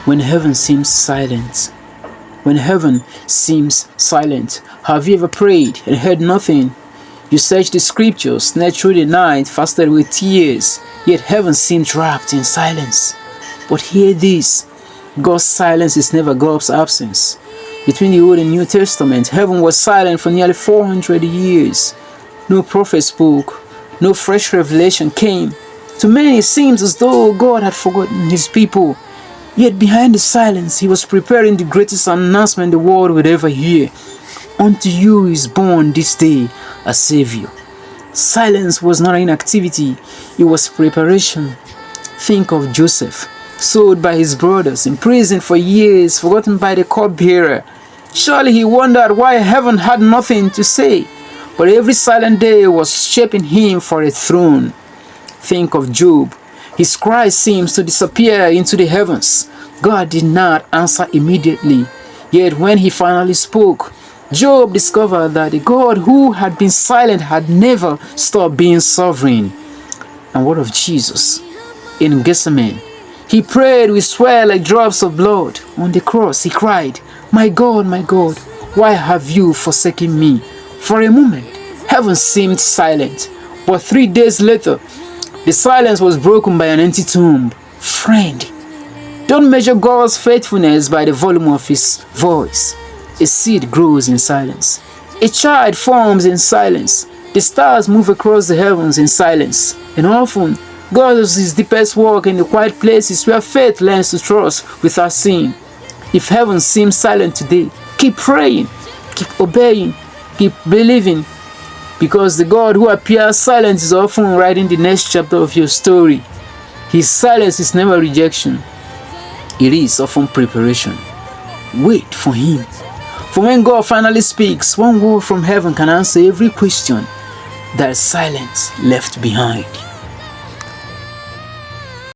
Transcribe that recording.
when heaven seems silent. When heaven seems silent, have you ever prayed and heard nothing? You searched the scriptures, slept through the night, fasted with tears, yet heaven seems wrapped in silence. But hear this, God's silence is never God's absence. Between the Old and New Testament, heaven was silent for nearly 400 years. No prophet spoke, no fresh revelation came. To many it seems as though God had forgotten his people. Yet behind the silence, he was preparing the greatest announcement the world would ever hear. Unto you is born this day a Savior. Silence was not inactivity, it was preparation. Think of Joseph, sold by his brothers, imprisoned for years, forgotten by the cupbearer. Surely he wondered why heaven had nothing to say, but every silent day was shaping him for a throne. Think of Job. His cry seems to disappear into the heavens. God did not answer immediately. Yet when he finally spoke, Job discovered that the God who had been silent had never stopped being sovereign. And what of Jesus? In Gethsemane, he prayed with sweat like drops of blood. On the cross, he cried, my God, why have you forsaken me?" For a moment, heaven seemed silent, but 3 days later, the silence was broken by an empty tomb. Friend, don't measure God's faithfulness by the volume of his voice. A seed grows in silence. A child forms in silence. The stars move across the heavens in silence. And often, God does his deepest work in the quiet places where faith learns to trust without seeing. If heaven seems silent today, keep praying, keep obeying, keep believing, because the God who appears silent is often writing the next chapter of your story. His silence is never rejection. It is often preparation. Wait for him. For when God finally speaks, one word from heaven can answer every question that silence left behind.